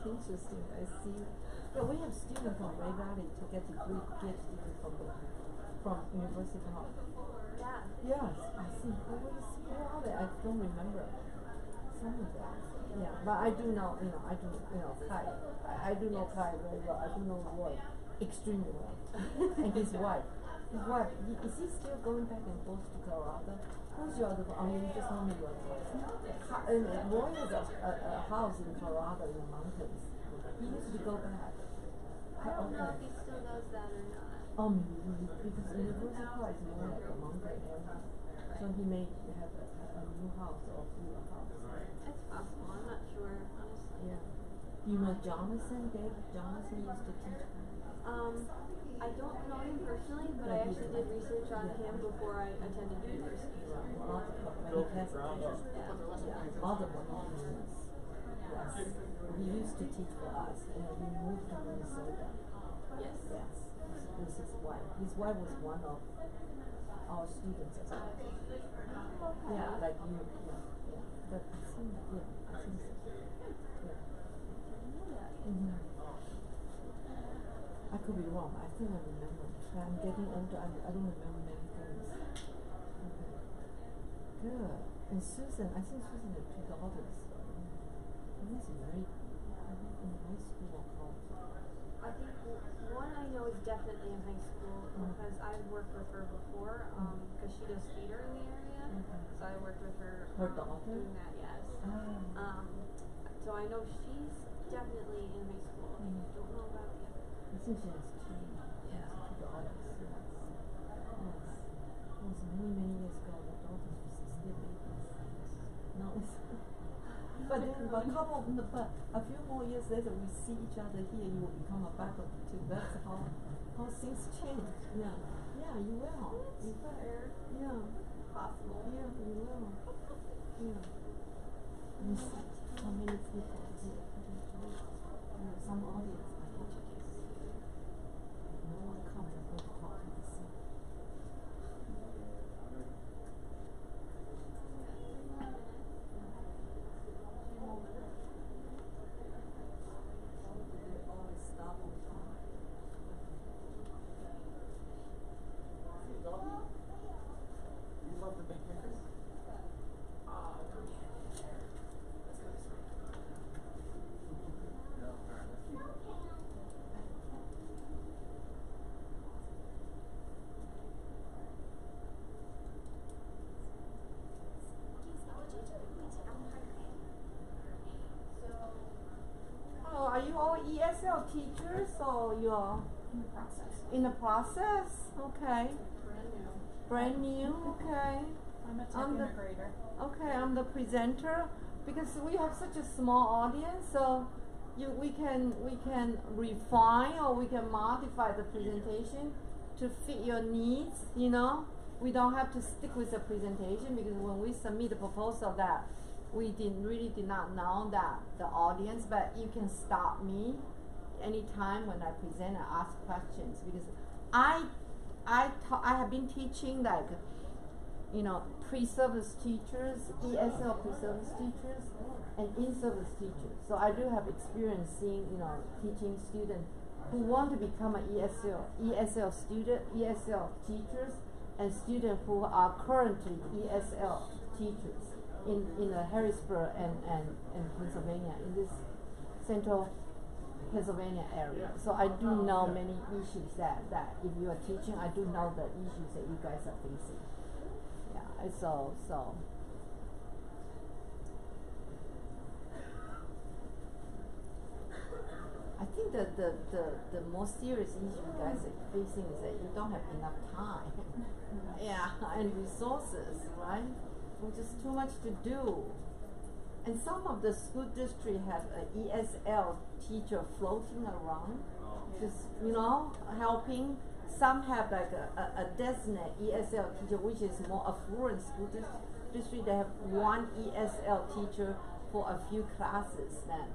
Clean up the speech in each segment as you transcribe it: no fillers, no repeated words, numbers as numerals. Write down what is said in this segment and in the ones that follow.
interesting. I see. Yeah, we have students from Ray Valley to get degree PhD from University of Hong. Yeah. Yes, I see. Who are they? I don't remember. Some of them. Yeah, but I do know. Kai. I do know Kai very well. I do know Roy extremely well, and his wife. His wife. Is he still going back and forth to Colorado? Who's your other? I mean, you just told me your and Roy has a house in Colorado in the mountains. He used to go back. I don't know if he still does that or not. Because University Park is more like a mountain area, so he may have a new house or few houses. It's possible. I'm not sure, honestly. Yeah. You know Jonathan? David Jonathan used to teach. I don't know him personally, but I actually did research on him before I attended university. Multiple years. Yes. He used to teach for us, and he moved to Minnesota. Yes. Yes. With his wife. His wife was one of our students as well. Okay. Yeah, like you. Yeah. But I think so. Yeah. Mm-hmm. I could be wrong. I think I remember. I'm getting older. I don't remember many things. Okay. Good. And Susan, I think Susan had 2 daughters. This is very in high school or college. I think one I know is definitely in high school because I've worked with her before because she does theater in the area. So I worked with her. Her daughter? Doing that, yes. So I know she's definitely in high school. I don't know about the other. I think she has 2. Yeah. 2 daughters. Yes. Yes. It was many years ago. The daughters were still babies. No, it's but a few more years later, we see each other here. You will become a backup too. That's how things change. Yeah, yeah, you will. You will. Yeah, possible. Yeah, you will. Yeah. You see how many people here? Some audience are educated. No one comes and talk to the same. Are you all ESL teachers or you're in the process? In the process? Okay. Brand new, okay. I'm a tech integrator. Okay, I'm the presenter because we have such a small audience, so we can refine or we can modify the presentation to fit your needs, you know. We don't have to stick with the presentation because when we submit the proposal that we really did not know that the audience, but you can stop me anytime when I present and ask questions because I have been teaching like, you know, pre-service teachers, ESL pre-service teachers, and in-service teachers. So I do have experience seeing, you know, teaching students who want to become an ESL student, ESL teachers, and students who are currently ESL teachers in Harrisburg and Pennsylvania, in this central Pennsylvania area. So I do know many issues that if you are teaching, I do know the issues that you guys are facing. Yeah, so I think that the most serious issue you guys are facing is that you don't have enough time. Yeah, and resources, right? Which is too much to do. And some of the school districts have an ESL teacher floating around, just, you know, helping. Some have like a designated ESL teacher, which is more affluent school district. They have one ESL teacher for a few classes then.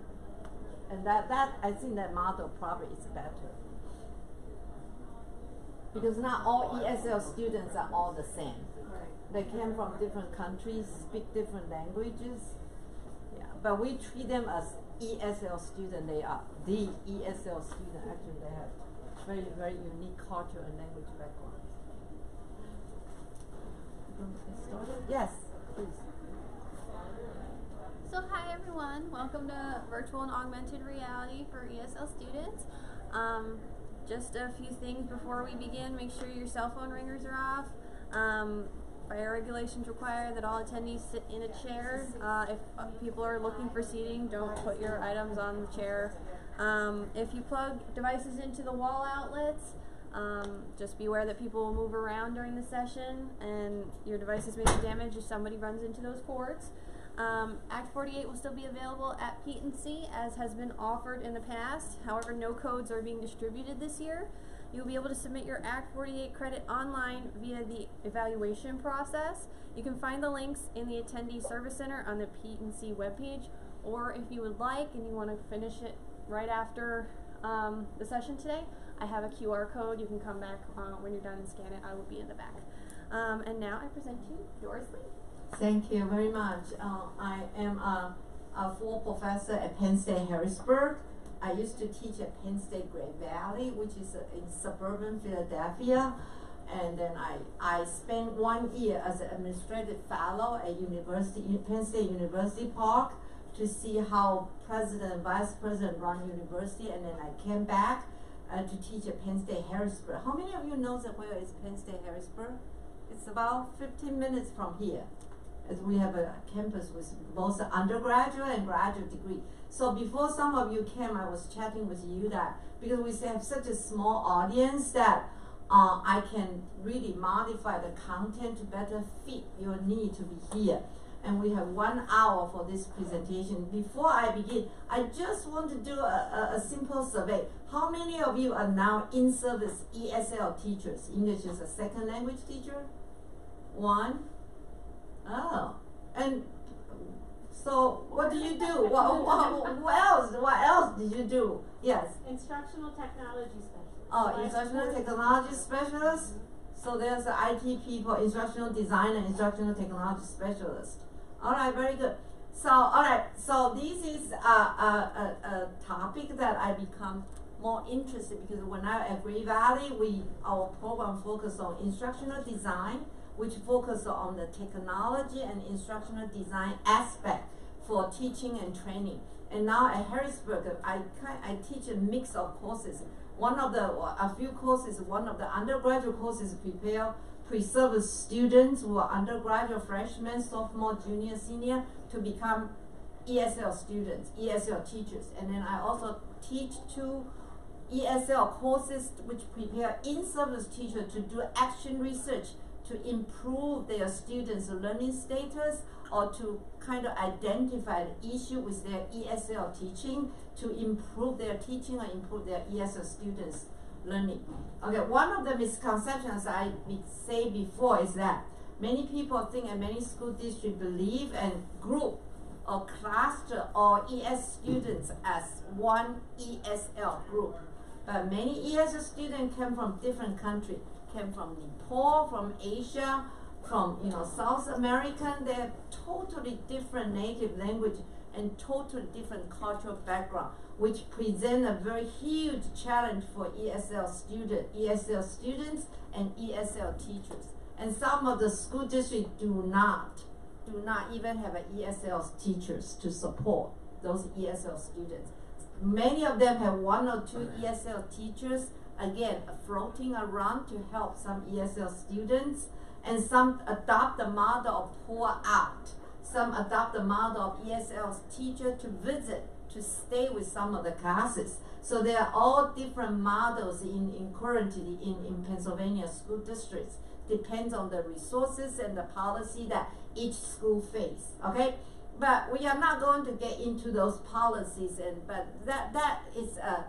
And that I think that model probably is better. Because not all ESL students are all the same. They came from different countries, speak different languages. Yeah. but we treat them as ESL student. They are the ESL student. Actually, they have very, very unique culture and language background. Get started? Yes, please. So hi everyone, welcome to Virtual and Augmented Reality for ESL students. Just a few things before we begin. Make sure your cell phone ringers are off. Fire regulations require that all attendees sit in a chair. If people are looking for seating, don't put your items on the chair. If you plug devices into the wall outlets, just be aware that people will move around during the session and your devices may be damaged if somebody runs into those cords. Act 48 will still be available at P&C as has been offered in the past. However, no codes are being distributed this year. You'll be able to submit your Act 48 credit online via the evaluation process. You can find the links in the Attendee Service Center on the P&C webpage, or if you would like and you want to finish it right after the session today, I have a QR code. You can come back when you're done and scan it. I will be in the back. And now I present to you Doris Lee. Thank you very much. I am a full professor at Penn State Harrisburg. I used to teach at Penn State Great Valley, which is in suburban Philadelphia. And then I spent 1 year as an administrative fellow at Penn State University Park to see how president and vice president run university. And then I came back to teach at Penn State Harrisburg. How many of you know that where is Penn State Harrisburg? It's about 15 minutes from here, as we have a campus with both an undergraduate and graduate degree. So before some of you came, I was chatting with you that because we have such a small audience that I can really modify the content to better fit your need to be here. And we have 1 hour for this presentation. Before I begin, I just want to do a simple survey. How many of you are now in-service ESL teachers? English is a second language teacher? 1? Oh, and so what do you do? What else did you do? Yes. Instructional technology specialist. Oh, instructional technology specialist. So there's the IT people, instructional designer, instructional technology specialist. All right, very good. So all right, so this is a topic that I become more interested because when I at Great Valley, our program focused on instructional design, which focus on the technology and instructional design aspect for teaching and training. And now at Harrisburg, I teach a mix of courses. A few courses, one of the undergraduate courses prepare pre-service students who are undergraduate, freshmen, sophomore, junior, senior to become ESL students, ESL teachers. And then I also teach 2 ESL courses which prepare in-service teachers to do action research to improve their students' learning status or to kind of identify the issue with their ESL teaching to improve their teaching or improve their ESL students' learning. Okay, one of the misconceptions I say before is that many people think and many school districts believe and group or cluster all ES students as one ESL group. But many ESL students come from different countries. Came from Nepal, from Asia, from South America. They're totally different native language and totally different cultural background, which present a very huge challenge for ESL students and ESL teachers. And some of the school districts do not even have an ESL teachers to support those ESL students. Many of them have 1 or 2 ESL teachers, again, floating around to help some ESL students, and some adopt the model of pour out. Some adopt the model of ESL teacher to visit, to stay with some of the classes. So there are all different models currently in Pennsylvania school districts. Depends on the resources and the policy that each school face. Okay, but we are not going to get into those policies, but that is a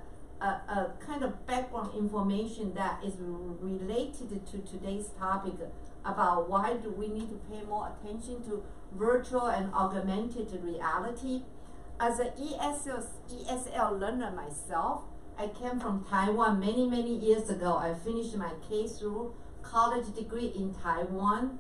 kind of background information that is related to today's topic about why do we need to pay more attention to virtual and augmented reality. As an ESL learner myself, I came from Taiwan many years ago. I finished my K through college degree in Taiwan,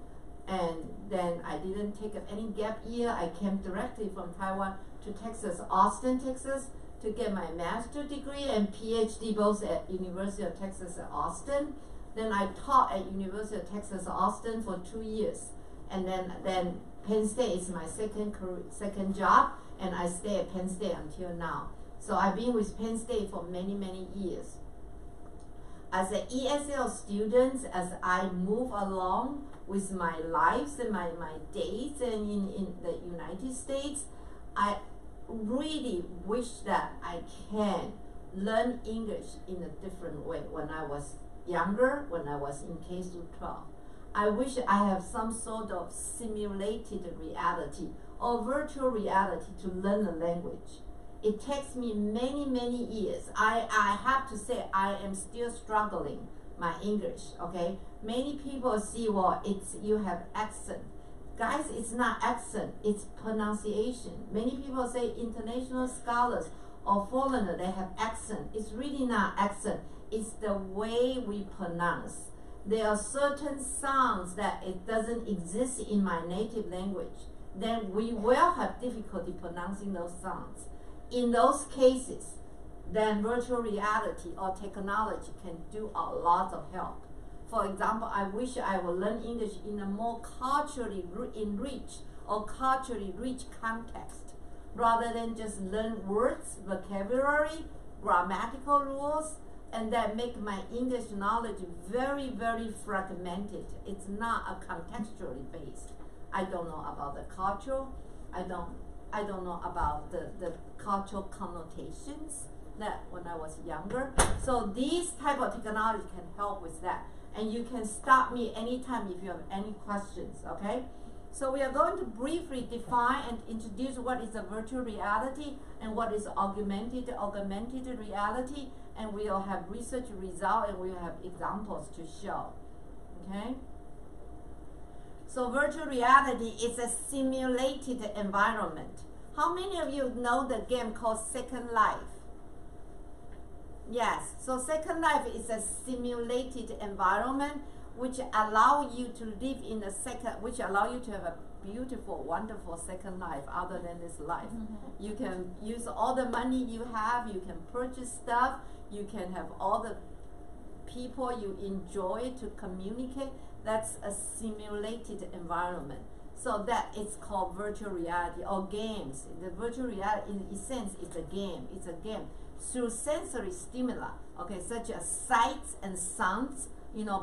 and then I didn't take any gap year. I came directly from Taiwan to Texas, Austin, Texas, to get my master's degree and PhD both at University of Texas at Austin. Then I taught at University of Texas, Austin for 2 years. And then Penn State is my second job, and I stay at Penn State until now. So I've been with Penn State for many, many years. As an ESL student, as I move along with my lives and my days and in the United States, I really wish that I can learn English in a different way. When I was younger, when I was in K-12, I wish I have some sort of simulated reality or virtual reality to learn a language. It takes me many, many years. I have to say I am still struggling my English, okay? Many people see, well, you have accent. Guys, it's not accent, it's pronunciation. Many people say international scholars or foreigners, they have accent. It's really not accent. It's the way we pronounce. There are certain sounds that it doesn't exist in my native language. Then we will have difficulty pronouncing those sounds. In those cases, then virtual reality or technology can do a lot of help. For example, I wish I would learn English in a more culturally enriched or culturally rich context, rather than just learn words, vocabulary, grammatical rules, and that make my English knowledge very, very fragmented. It's not a contextually based. I don't know about the culture. I don't know about the cultural connotations that when I was younger. So these type of technology can help with that. And you can stop me anytime if you have any questions, okay? So we are going to briefly define and introduce what is a virtual reality and what is augmented reality, and we'll have research results and we'll have examples to show, okay? So virtual reality is a simulated environment. How many of you know the game called Second Life? Yes, so Second Life is a simulated environment which allow you to live in a which allow you to have a beautiful, wonderful second life other than this life. You can use all the money you have, you can purchase stuff, you can have all the people you enjoy to communicate. That's a simulated environment. So that is called virtual reality or games. The virtual reality in essence is a game. It's a game through sensory stimuli, okay, such as sights and sounds,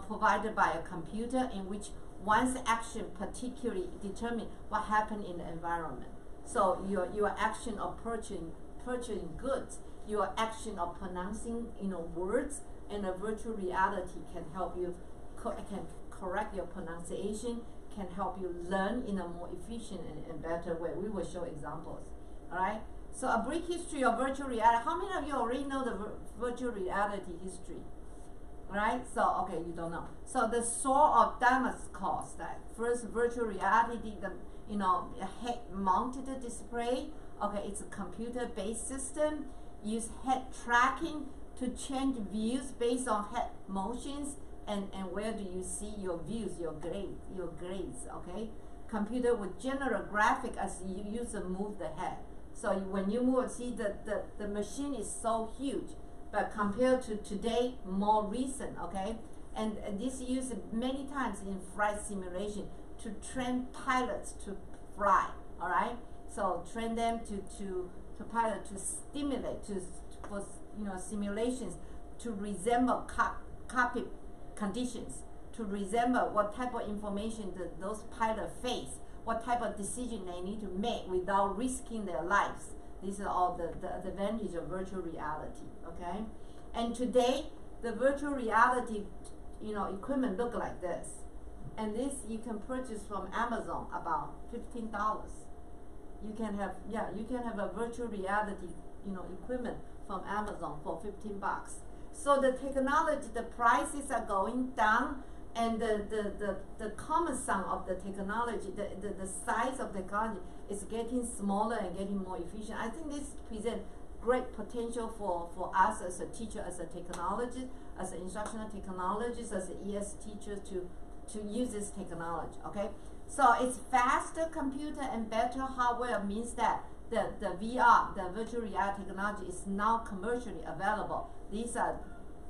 provided by a computer, in which one's action particularly determine what happened in the environment. So your action of purchasing goods, your action of pronouncing words, and a virtual reality can help you can correct your pronunciation, can help you learn in a more efficient and better way. We will show examples. All right. So a brief history of virtual reality. How many of you already know the virtual reality history? Right? So, okay, you don't know. So the Sword of Damascus, that first virtual reality, a head-mounted display. Okay, it's a computer-based system. Use head tracking to change views based on head motions and where do you see your views, your grades, okay? Computer would generate graphic as you use to move the head. So when you move, see the machine is so huge, but compared to today, more recent, okay? And this is used many times in flight simulation to train pilots to fly, all right? So train them to pilot to stimulate for simulations to resemble cockpit conditions, to resemble what type of information that those pilots face, what type of decision they need to make without risking their lives. These are all the advantage of virtual reality, okay? And today, the virtual reality, equipment look like this. And this you can purchase from Amazon about $15. You can have a virtual reality, equipment from Amazon for $15. So the technology, the prices are going down, and the common sum of the technology, the size of the technology is getting smaller and getting more efficient. I think this presents great potential for us as a teacher, as a technologist, as an instructional technologist, as an ES teacher to use this technology, okay? So it's faster computer and better hardware means that the VR, the virtual reality technology is now commercially available. These are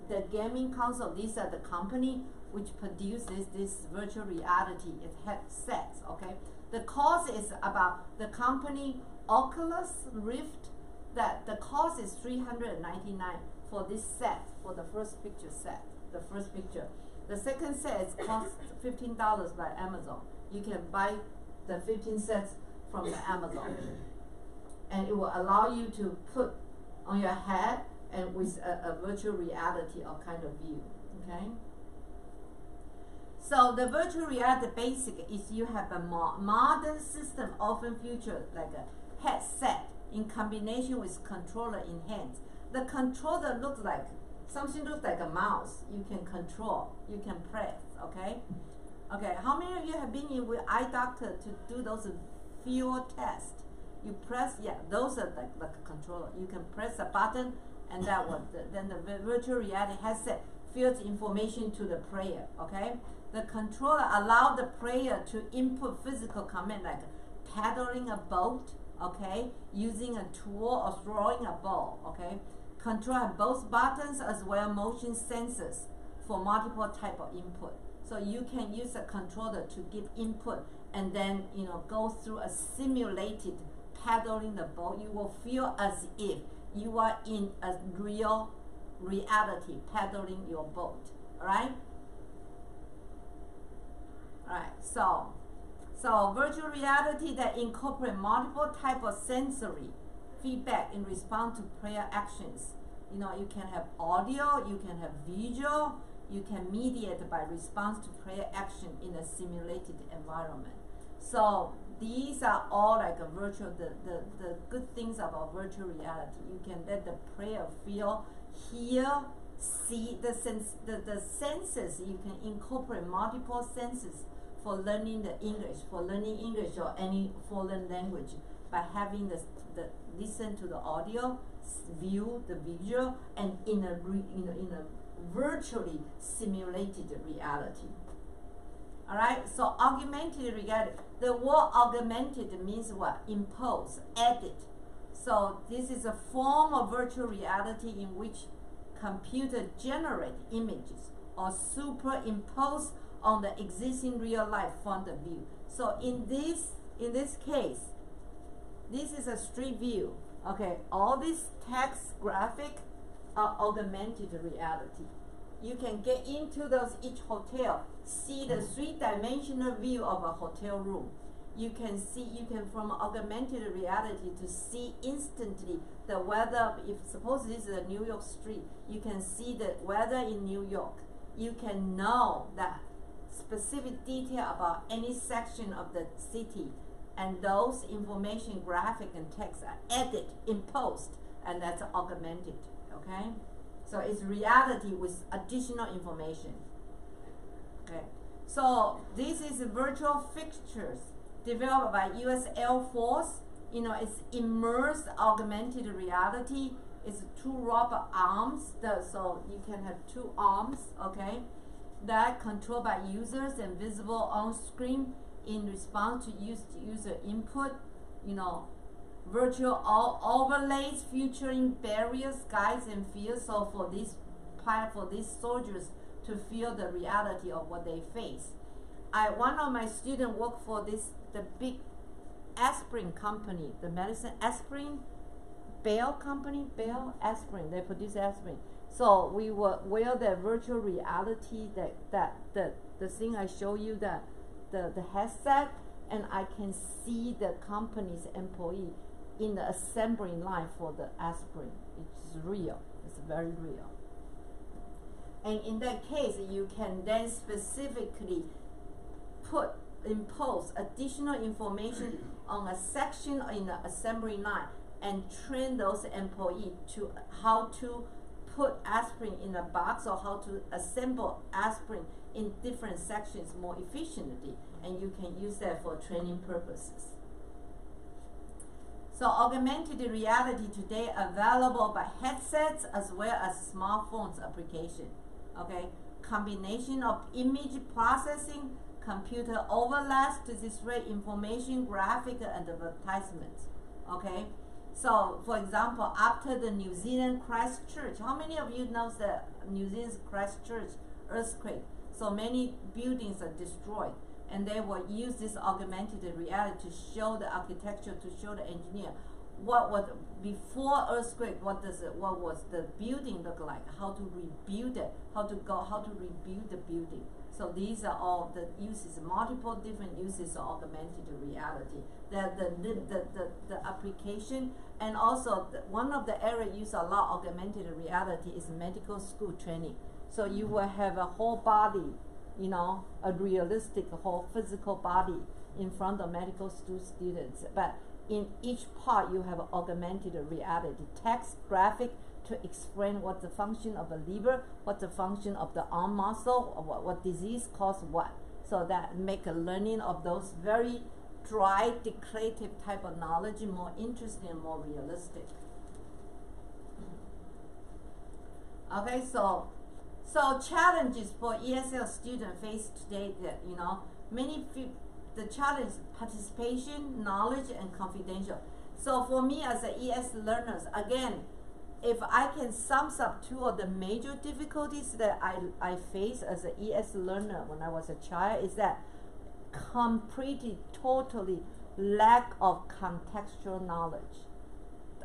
the gaming console. These are the company which produces this virtual reality headsets. Okay, the cost is about the company Oculus Rift. That the cost is $399 for this set, for the first picture set. The first picture. The second set is cost $15 by Amazon. You can buy the 15 sets from the Amazon, and it will allow you to put on your head and with a virtual reality or kind of view. Okay. So the virtual reality basic is you have a modern system, often featured like a headset in combination with controller in hands. The controller looks like something looks like a mouse. You can control, you can press. Okay. Okay. How many of you have been in with eye doctor to do those field tests? You press, yeah, those are like a controller. You can press a button, and that one. Then the virtual reality headset feeds information to the player. Okay. The controller allows the player to input physical command like paddling a boat, okay, using a tool or throwing a ball, okay. Control have both buttons as well motion sensors for multiple type of input. So you can use a controller to give input and then go through a simulated paddling the boat. You will feel as if you are in a real reality paddling your boat. All right. Alright, so virtual reality that incorporate multiple type of sensory feedback in response to player actions. You can have audio, you can have visual, you can mediate by response to player action in a simulated environment. So these are all like a virtual, the good things about virtual reality. You can let the player feel, hear, see the senses. You can incorporate multiple senses for learning English or any foreign language by having the listen to the audio, view the visual, and in a virtually simulated reality. All right. So augmented reality. The word augmented means what? Impose, edit. So this is a form of virtual reality in which computer generate images or superimpose on the existing real life front of view. So in this case, this is a street view. Okay, all these text graphic are augmented reality. You can get into each hotel, see the three-dimensional view of a hotel room. You can from augmented reality to see instantly the weather. If suppose this is a New York street, you can see the weather in New York. You can know that specific detail about any section of the city, and those information, graphic and text are added, imposed, and that's augmented. Okay, so it's reality with additional information. Okay, so this is virtual fixtures developed by U.S. Air Force. It's immersed augmented reality. It's two rubber arms, so you can have two arms. Okay, that controlled by users and visible on screen in response to user input. Virtual overlays featuring various guides and fields. So for these soldiers to feel the reality of what they face. One of my students worked for the big aspirin company, the medicine aspirin, Bayer company, Bayer aspirin. They produce aspirin. So we will wear the virtual reality, the thing I show you, the headset, and I can see the company's employee in the assembly line for the aspirin. It's real. It's very real. And in that case, you can then specifically impose additional information on a section in the assembly line and train those employees to how to put aspirin in a box or how to assemble aspirin in different sections more efficiently, and you can use that for training purposes. So augmented reality today available by headsets as well as smartphones application. Okay, combination of image processing, computer overlays to display information, graphic, and advertisements. Okay, so for example, after the New Zealand Christchurch, how many of you knows the New Zealand's Christchurch earthquake? So many buildings are destroyed, and they will use this augmented reality to show the architecture, to show the engineer what was before earthquake. What was the building look like? How to rebuild it? How to rebuild the building? So these are all the uses, multiple different uses of augmented reality. The application, and also one of the areas used a lot of augmented reality is medical school training. So you will have a whole body, you know, a realistic whole physical body in front of medical school students. But in each part you have augmented reality, text, graphic, to explain what the function of the liver, what the function of the arm muscle, or what disease caused what. So that make a learning of those very dry, declarative type of knowledge more interesting and more realistic. Okay, so challenges for ESL student face today, that you know, the challenge is participation, knowledge, and confidential. So for me as a ES learners, again, if I can sum up two of the major difficulties that I face as an ES learner when I was a child, is that completely, totally lack of contextual knowledge.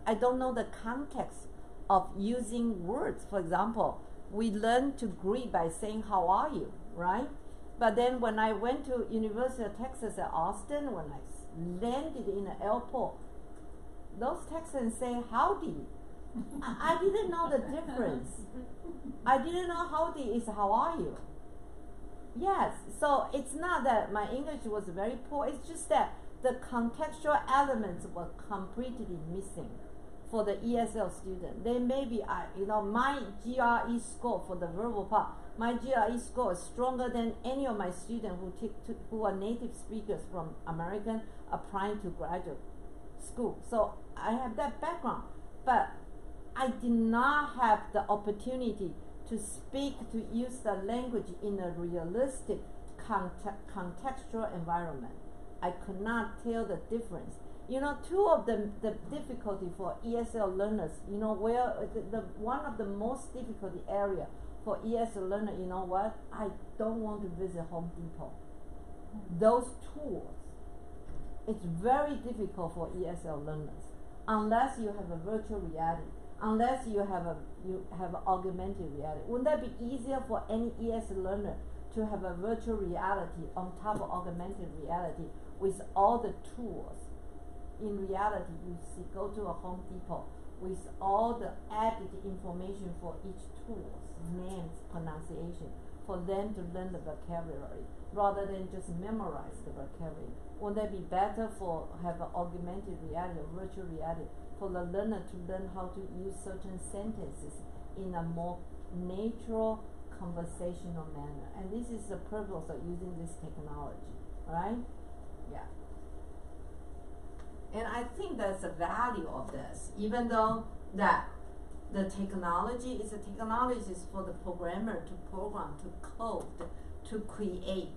I don't know the context of using words. For example, we learn to greet by saying, "How are you?" right? But then when I went to University of Texas at Austin, when I landed in the airport, those Texans say howdy. I didn't know the difference. I didn't know howdy is how are you. Yes, so it's not that my English was very poor, it's just that the contextual elements were completely missing for the ESL student. They may be, you know, my GRE score for the verbal part, my GRE score is stronger than any of my students who are native speakers from American applying to graduate school. So I have that background, but I did not have the opportunity to speak, to use the language in a realistic contextual environment. I could not tell the difference. You know, two of the difficulty for ESL learners, you know, where one of the most difficult area for ESL learner, you know what? I don't want to visit Home Depot. Those tools, it's very difficult for ESL learners unless you have a virtual reality, unless you have augmented reality. Wouldn't that be easier for any ESL learner to have a virtual reality on top of augmented reality with all the tools? In reality, you see, go to a Home Depot with all the added information for each tool, names, pronunciation, for them to learn the vocabulary rather than just memorize the vocabulary. Won't that be better for have an augmented reality or virtual reality for the learner to learn how to use certain sentences in a more natural conversational manner? And this is the purpose of using this technology, right? Yeah. And I think that's the value of this, even though that the technology is for the programmer to program, to code, to create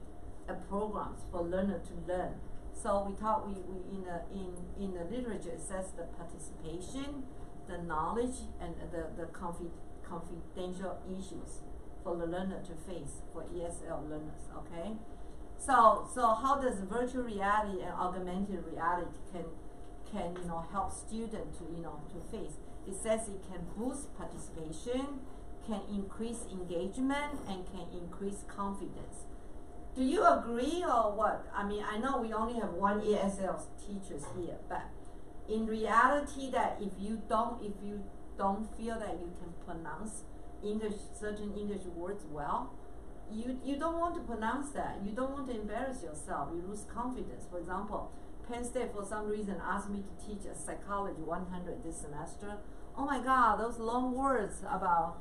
a programs for learner to learn. So we thought we in the literature it says the participation, the knowledge, and the confidential issues for the learner to face for ESL learners. Okay. So how does virtual reality and augmented reality can you know help students to to face? It says it can boost participation, can increase engagement, and can increase confidence. Do you agree or what? I mean, I know we only have one ESL teachers here, but in reality, that if you don't feel that you can pronounce certain English words well, you don't want to pronounce that. You don't want to embarrass yourself. You lose confidence. For example, Penn State for some reason asked me to teach a psychology 100 this semester. Oh my God, those long words about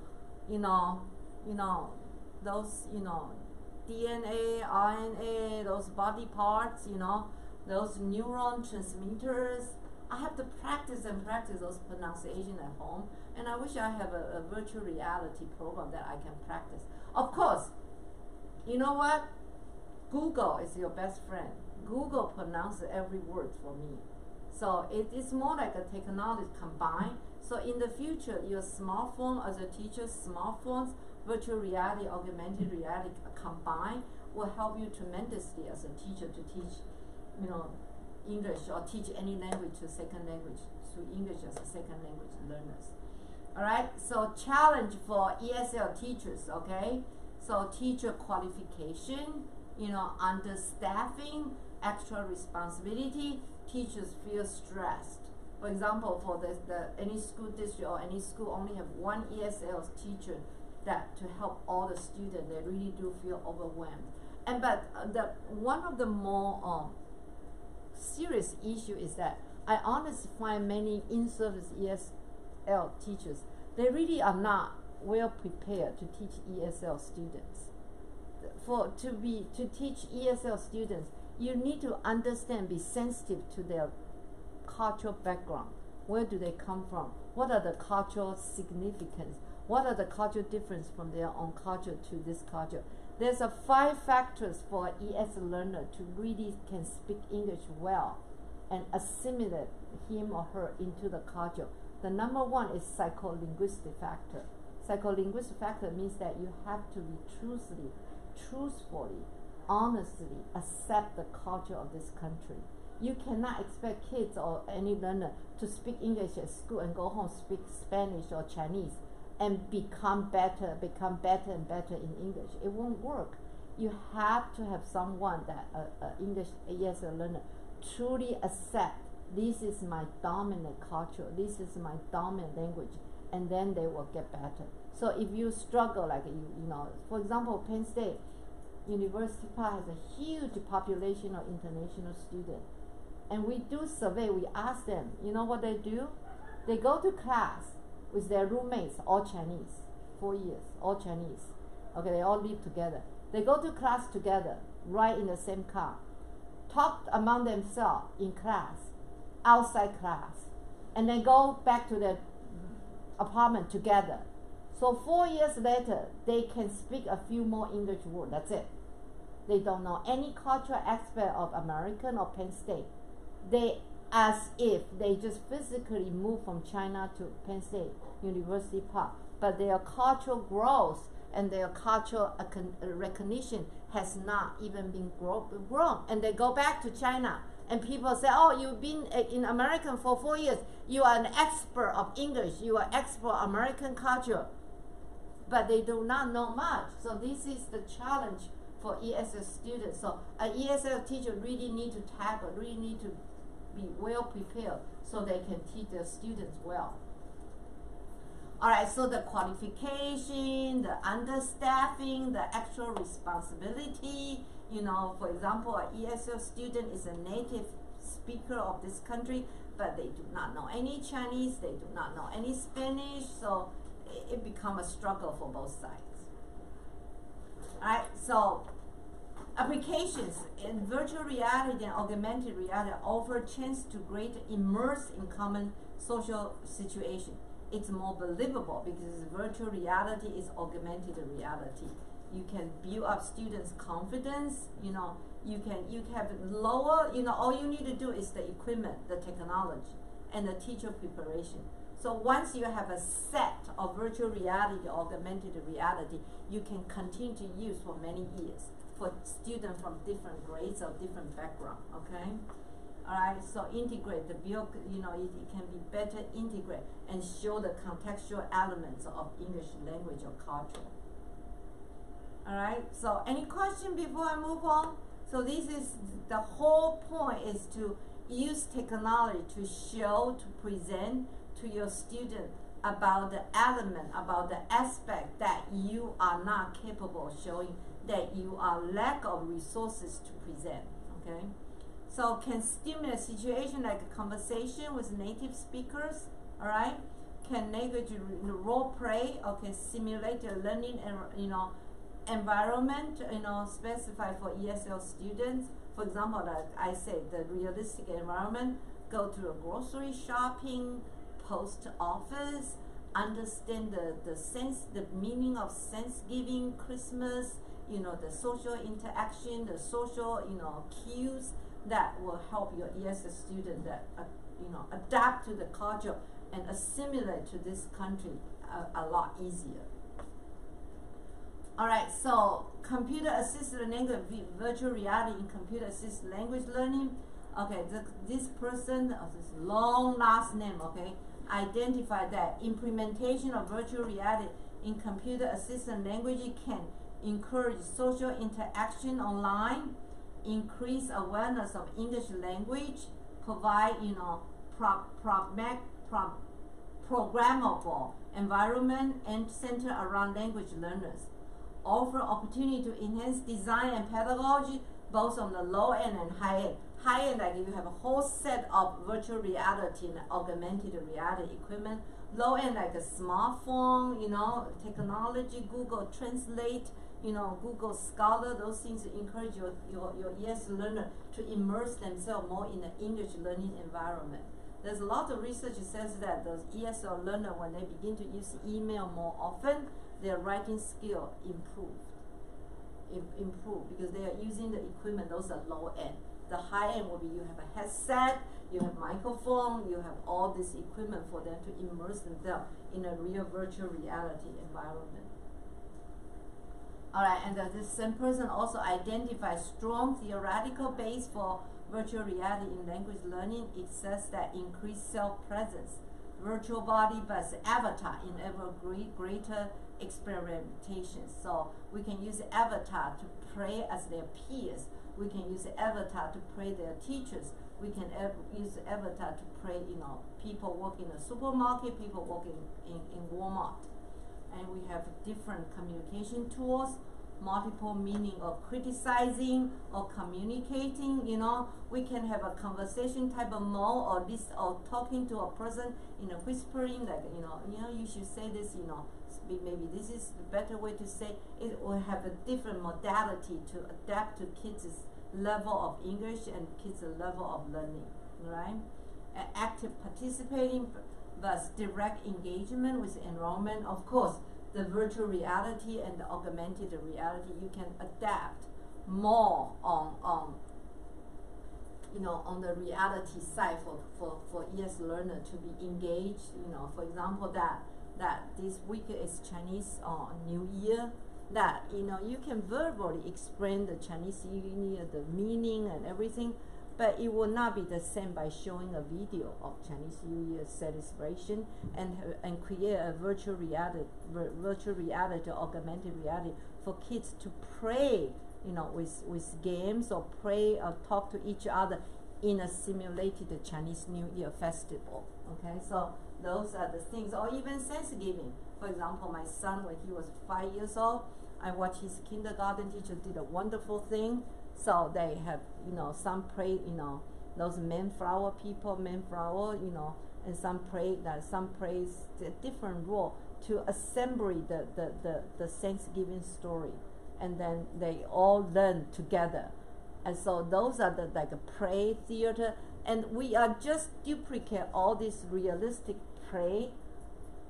those DNA, RNA, those body parts, those neuron transmitters. I have to practice those pronunciation at home, and I wish I have a virtual reality program that I can practice. Of course, you know what? Google is your best friend. Google pronounces every word for me. So it is more like a technology combined. So in the future, your smartphone as a teacher, smartphones, virtual reality, augmented reality combined will help you tremendously as a teacher to teach, English or teach any language to second language through English as a second language learners. All right. So challenge for ESL teachers. Okay. So teacher qualification, understaffing, extra responsibility. Teachers feel stressed. For example, for any school district or any school only have one ESL teacher that to help all the students, they really do feel overwhelmed. But one of the more serious issue is that I honestly find many in-service ESL teachers, they really are not well prepared to teach ESL students. To teach ESL students, you need to understand, be sensitive to their cultural background. Where do they come from? What are the cultural significance? What are the cultural difference from their own culture to this culture? There's 5 factors for an ESL learner to really can speak English well and assimilate him or her into the culture. The number 1 is psycholinguistic factor. Psycholinguistic factor means that you have to be truthfully, honestly accept the culture of this country. You cannot expect kids or any learner to speak English at school and go home speak Spanish or Chinese and become better and better in English. It won't work. You have to have someone that English ESL learner truly accept this is my dominant culture, this is my dominant language, and then they will get better. So if you struggle, like for example, Penn State University Park has a huge population of international students, and we do survey. We ask them, what they do? They go to class with their roommates, all Chinese, 4 years, all Chinese. Okay, they all live together. They go to class together, ride in the same car, talk among themselves in class, outside class, and then go back to their apartment together. So 4 years later, they can speak a few more English words. That's it. They don't know any cultural aspect of American or Penn State. They as if they just physically moved from China to Penn State University Park, but their cultural growth and their cultural recognition has not even been grown. And they go back to China, and people say, oh, you've been in America for 4 years. You are an expert of English. You are expert of American culture. But they do not know much. So this is the challenge for ESL students. So an ESL teacher really need to tackle, really need to be well prepared so they can teach their students well. All right, so the qualification, the understaffing, the actual responsibility, for example, an ESL student is a native speaker of this country, but they do not know any Chinese, they do not know any Spanish, so it becomes a struggle for both sides. All right, so applications in virtual reality and augmented reality offer chance to greater immerse in common social situation. It's more believable because virtual reality is augmented reality. You can build up students' confidence. You have lower. All you need to do is the equipment, the technology, and the teacher preparation. So once you have a set of virtual reality, augmented reality, you can continue to use for many years for students from different grades or different background. Okay. All right, so integrate the build, it can be better integrate and show the contextual elements of English language or culture. All right, so any question before I move on? So this is the whole point, is to use technology to show, to present to your student about the element, about the aspect that you are not capable of showing, that you are lack of resources to present. Okay. So can stimulate situation like a conversation with native speakers, all right? Can language role play, or can simulate a learning environment, specified for ESL students. For example, like I said, the realistic environment, go to a grocery shopping, post office, understand the sense, the meaning of Thanksgiving, Christmas, the social interaction, the social, cues that will help your ESL student that adapt to the culture and assimilate to this country a lot easier. Alright, so computer-assisted language, virtual reality in computer-assisted language learning. Okay, this person, this long last name, okay, identified that implementation of virtual reality in computer-assisted language can encourage social interaction online, increase awareness of English language, provide, programmable environment and center around language learners, offer opportunity to enhance design and pedagogy both on the low end and high end. High end, like you have a whole set of virtual reality and augmented reality equipment. Low end, like a smartphone, technology, Google Translate, Google Scholar, those things encourage your ESL learner to immerse themselves more in the English learning environment. There's a lot of research that says that those ESL learners, when they begin to use email more often, their writing skill improve because they are using the equipment. Those are low end. The high end will be you have a headset, you have microphone, you have all this equipment for them to immerse themselves in a real virtual reality environment. Alright, and this same person also identifies strong theoretical base for virtual reality in language learning. It says that increased self-presence, virtual body plus avatar enable greater experimentation. So we can use avatar to pray as their peers. We can use avatar to pray their teachers. We can use avatar to pray, people working in a supermarket, people working in Walmart. And we have different communication tools, multiple meaning of criticizing or communicating. We can have a conversation type of mode or talking to a person in a whispering, like you should say this, maybe this is the better way to say it. Will have a different modality to adapt to kids' level of English and kids' level of learning, right? Active participating thus direct engagement with enrollment. Of course, the virtual reality and the augmented reality, you can adapt more on the reality side for ES learner to be engaged. For example, that this week is Chinese New Year. That you can verbally explain the Chinese New Year, the meaning and everything, but it will not be the same by showing a video of Chinese New Year celebration and create a virtual reality, augmented reality for kids to pray, with games or pray or talk to each other in a simulated Chinese New Year festival. Okay, so those are the things, or even Thanksgiving. For example, my son, when he was 5 years old, I watched his kindergarten teacher did a wonderful thing. So they have, some pray, those Mayflower people, and some praise the different role to assemble the Thanksgiving story, and then they all learn together. And so those are the play theater, and we are just duplicate all this realistic play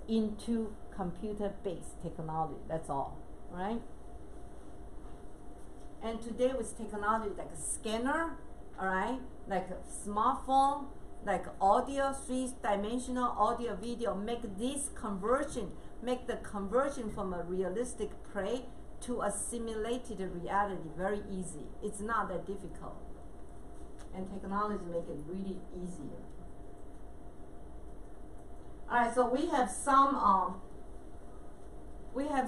into computer-based technology. That's all, right? And today with technology like a scanner, all right, like a smartphone, like audio, 3-dimensional audio, video, make the conversion from a realistic play to a simulated reality very easy. It's not that difficult. And technology make it really easier. All right, so we have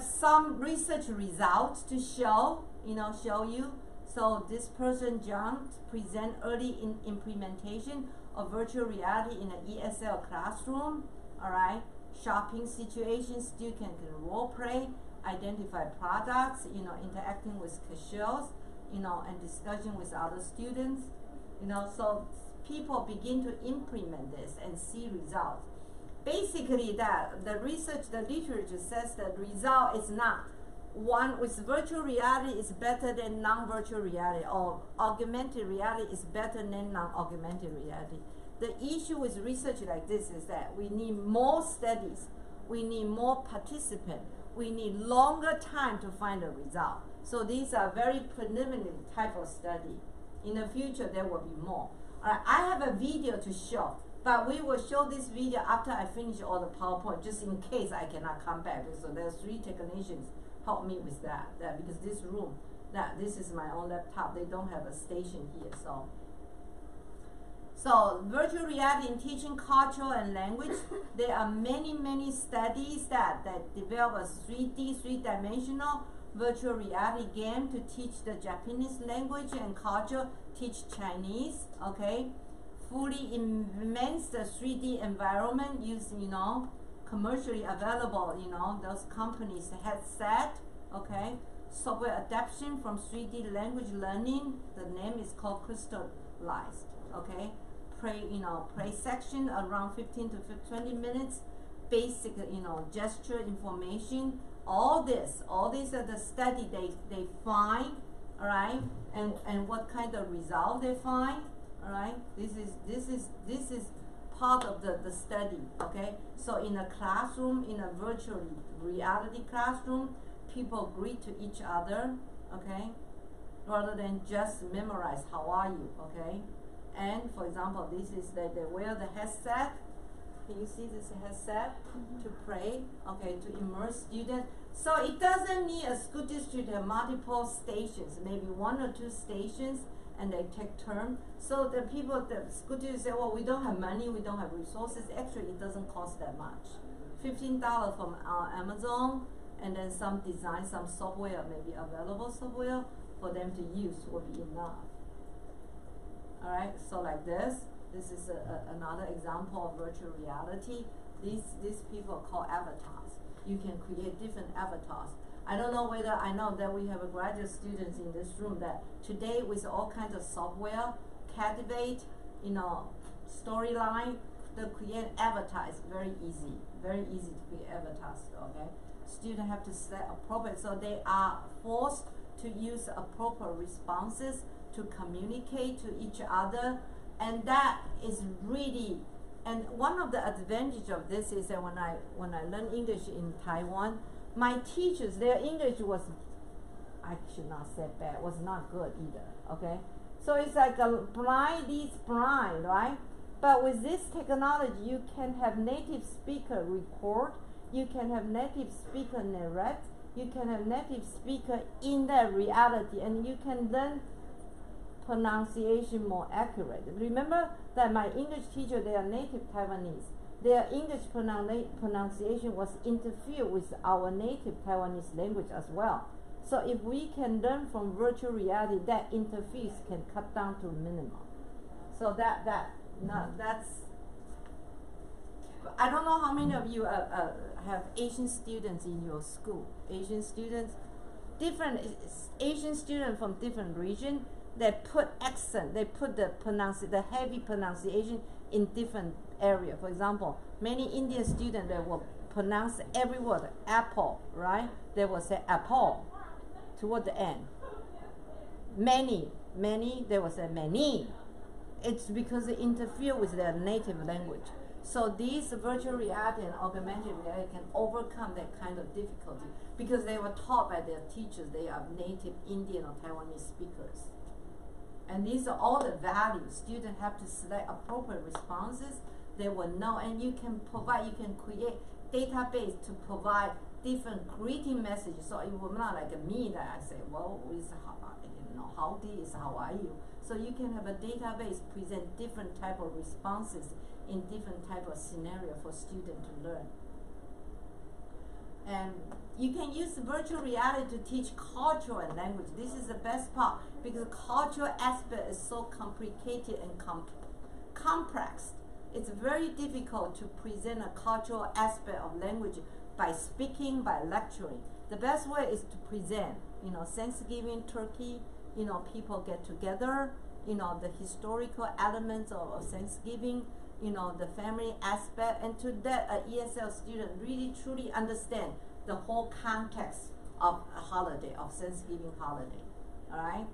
some research results to show you. So this person, John, present early in implementation of virtual reality in an ESL classroom. All right, shopping situations, students can role play, identify products, interacting with cashiers, and discussion with other students. So people begin to implement this and see results. Basically, the literature says that result is not one with virtual reality is better than non-virtual reality, or augmented reality is better than non-augmented reality. The issue with research like this is that we need more studies, we need more participants, we need longer time to find a result. So these are very preliminary type of study. In the future, there will be more. I have a video to show But we will show this video after I finish all the PowerPoint, just in case I cannot come back. So there's 3 technicians help me with that because this room, this is my own laptop. They don't have a station here, So virtual reality in teaching culture and language, there are many studies that develop a 3D, 3-dimensional virtual reality game to teach the Japanese language and culture, teach Chinese, okay? Fully immense the 3D environment using, commercially available, those companies headset, okay? Software adaptation from 3D language learning. The name is called crystallized, okay? Play section around 15 to 20 minutes. Basic, gesture information. All these are the study they find, all right? And what kind of result they find, all right? This is part of the study, okay? So in a classroom, in a virtual reality classroom, people greet to each other, okay? Rather than just memorize how are you, okay? And for example, this is that they wear the headset. Can you see this headset to play, okay, to immerse students? So it doesn't need a school district to have multiple stations, maybe 1 or 2 stations, and they take turn. So the school district say, well, we don't have money, we don't have resources. Actually, it doesn't cost that much. $15 from Amazon, and then some design, some software, maybe available software for them to use will be enough. All right, so like this is another example of virtual reality. These people are called avatars. You can create different avatars. I don't know whether I know that we have a graduate students in this room that today with all kinds of software, Captivate, storyline, to create avatars very easy to create avatars, okay? Students have to set appropriate, so they are forced to use appropriate responses to communicate to each other, and that is really, and one of the advantages of this is that when I learned English in Taiwan, my teachers, their English was, I should not say bad, was not good either, okay? So it's like a blind leads blind, right? But with this technology, you can have native speaker record, you can have native speaker narrate, you can have native speaker in that reality, and you can learn pronunciation more accurate. Remember that my English teacher, they are native Taiwanese. Their English pronunciation was interfered with our native Taiwanese language as well. So if we can learn from virtual reality, that interference can cut down to a minimum. So that's. I don't know how many of you have Asian students in your school. Asian students, different Asian students from different region. They put accent. They put the heavy pronunciation in different area. For example, many Indian students they will pronounce every word apple, right? They will say apple toward the end. Many they will say many. It's because they interfere with their native language. So these virtual reality and augmented reality can overcome that kind of difficulty because they were taught by their teachers. They are native Indian or Taiwanese speakers. And these are all the values. Students have to select appropriate responses. They will know, and you can create database to provide different greeting messages. So it will not like me that I say, well, howdy is how are you. So you can have a database present different type of responses in different type of scenario for students to learn. And you can use virtual reality to teach culture and language. This is the best part because cultural aspect is so complicated and complex. It's very difficult to present a cultural aspect of language by speaking, by lecturing. The best way is to present. Thanksgiving, Turkey, people get together. The historical elements of Thanksgiving. The family aspect, and to that ESL student really truly understand the whole context of a holiday, of Thanksgiving holiday. All right.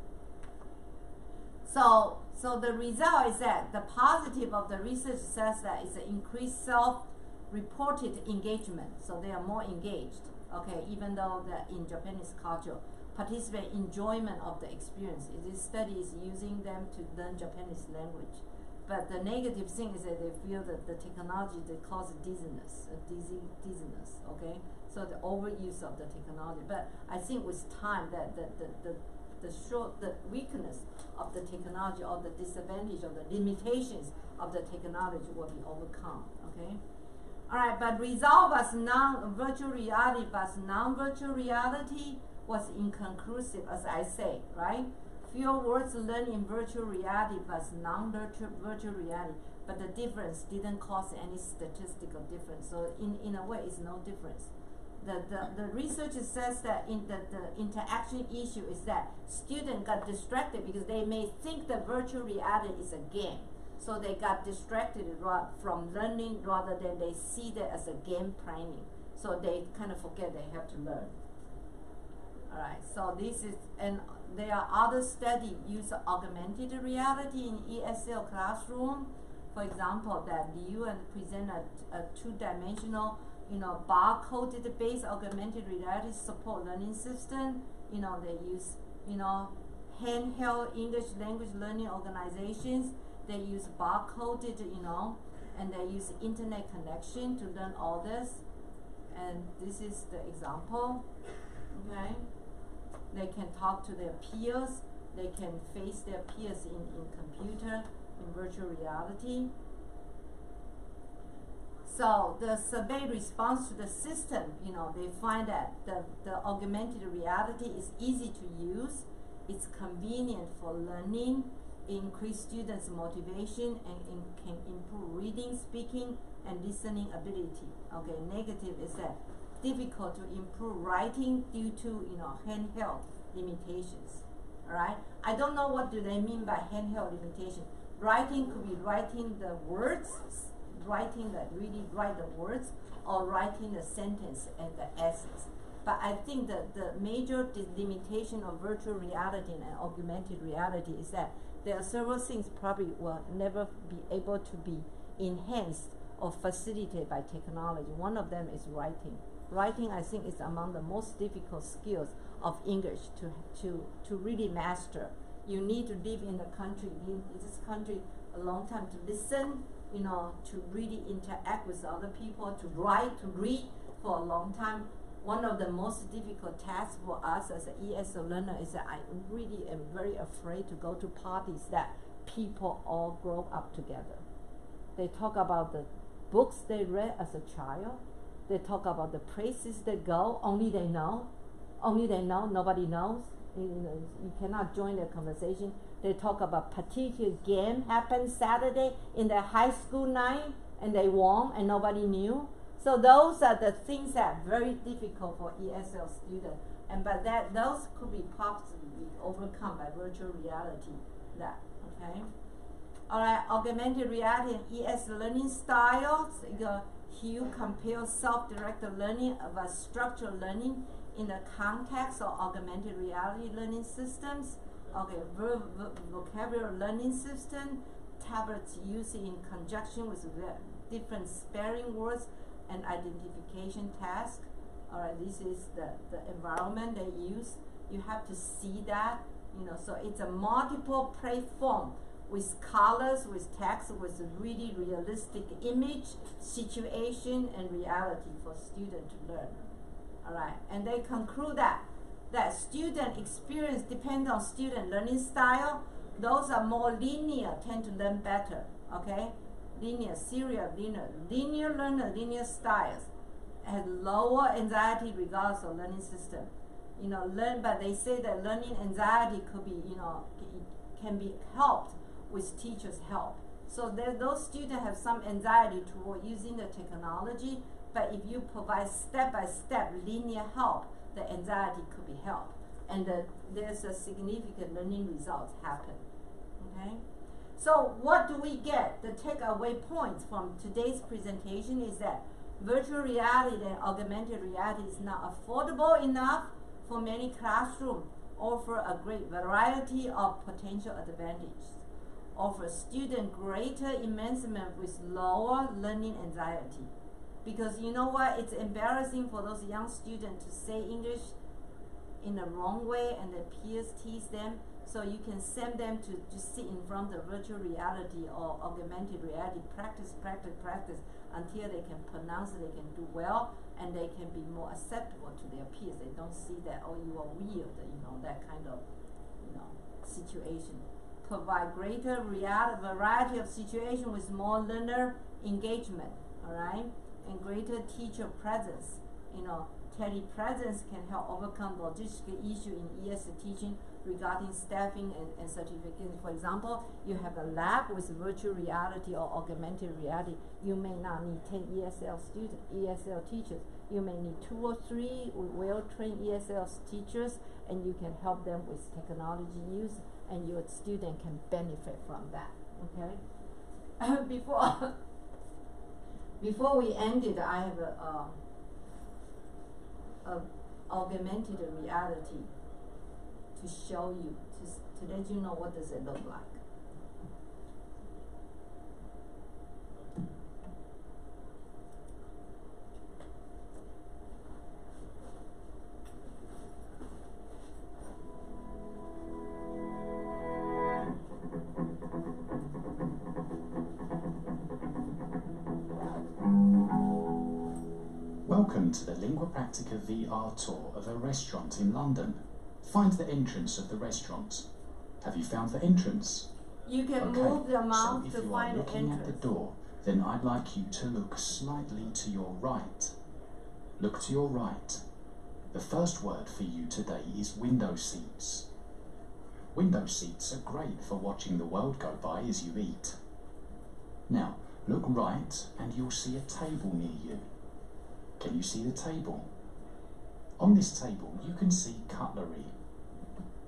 So the result is that the positive of the research says that it's an increased self-reported engagement. So they are more engaged. Okay, even though that in Japanese culture, participate enjoyment of the experience. This study is using them to learn Japanese language. But the negative thing is that they feel that the technology that causes dizziness, dizziness. Okay, so the overuse of the technology. But I think with time, that the weakness of the technology or the disadvantage or the limitations of the technology will be overcome. Okay. All right, but result was virtual reality, but non-virtual reality was inconclusive, as I say, right? Field words learned in virtual reality was non-virtual reality, but the difference didn't cause any statistical difference. So in a way, it's no difference. The research says that in the interaction issue is that students got distracted because they may think that virtual reality is a game. So they got distracted from learning rather than they see that as a game planning. So they kind of forget they have to learn. All right, so this is, and there are other studies use augmented reality in ESL classroom. For example, that you present a two-dimensional, barcoded based augmented reality support learning system. They use, handheld English language learning organizations. They use barcoded, and they use internet connection to learn all this. And this is the example, okay? They can talk to their peers. They can face their peers in computer, in virtual reality. So the survey response to the system, they find that the augmented reality is easy to use. It's convenient for learning. Increase students' motivation and can improve reading, speaking, and listening ability. Okay, negative is that difficult to improve writing due to handheld limitations. All right, I don't know what do they mean by handheld limitation. Writing could be writing the words, really write the words, or writing the sentence and the essays. But I think that the major limitation of virtual reality and augmented reality is that there are several things probably will never be able to be enhanced or facilitated by technology. One of them is writing. Writing, I think, is among the most difficult skills of English to really master. You need to live in this country a long time to listen, to really interact with other people, to write, to read for a long time. One of the most difficult tasks for us as an ESL learner is that I really am very afraid to go to parties that people all grow up together. They talk about the books they read as a child. They talk about the places they go, only they know, nobody knows. You cannot join their conversation. They talk about particular game happened Saturday in their high school night, and they won, and nobody knew. So those are the things that are very difficult for ESL students, but those could be possibly overcome by virtual reality. Okay. All right, augmented reality and ESL learning styles. Hugh compares self-directed learning of structured learning in the context of augmented reality learning systems. Okay, vocabulary learning system, tablets used in conjunction with different spelling words and identification task. All right, this is the environment they use. You have to see that, so it's a multiple platform with colors, with text, with really realistic image, situation, and reality for students to learn. All right, and they conclude that student experience depends on student learning style. Those are more linear tend to learn better. Okay. Linear, serial, linear learner, linear styles have lower anxiety regardless of learning system. But they say that learning anxiety could be, can be helped with teachers' help. So those students have some anxiety toward using the technology, but if you provide step-by-step linear help, the anxiety could be helped, and there's a significant learning results happen. Okay. So what do we get? The takeaway points from today's presentation is that virtual reality and augmented reality is not affordable enough for many classrooms, offer a great variety of potential advantages, offer students greater immersement with lower learning anxiety. Because you know what? It's embarrassing for those young students to say English in the wrong way and the peers tease them. So you can send them to just sit in front of virtual reality or augmented reality, practice until they can pronounce it, they can do well, and they can be more acceptable to their peers. They don't see that, oh, you are weird, that kind of, situation. Provide greater variety of situations with more learner engagement, all right, and greater teacher presence. Telepresence can help overcome logistical issue in ESL teaching regarding staffing and certification. For example, you have a lab with virtual reality or augmented reality. You may not need 10 ESL teachers. You may need 2 or 3 well-trained ESL teachers, and you can help them with technology use, and your student can benefit from that. Okay. Before we ended, I have a augmented reality to show you, to let you know what does it look like. Welcome to the Lingua Practica VR tour of a restaurant in London. Find the entrance of the restaurant. Have you found the entrance? You can move the mouse so to find the entrance. If you are looking at the door, then I'd like you to look slightly to your right. Look to your right. The first word for you today is window seats. Window seats are great for watching the world go by as you eat. Now, look right and you'll see a table near you. Can you see the table? On this table you can see cutlery.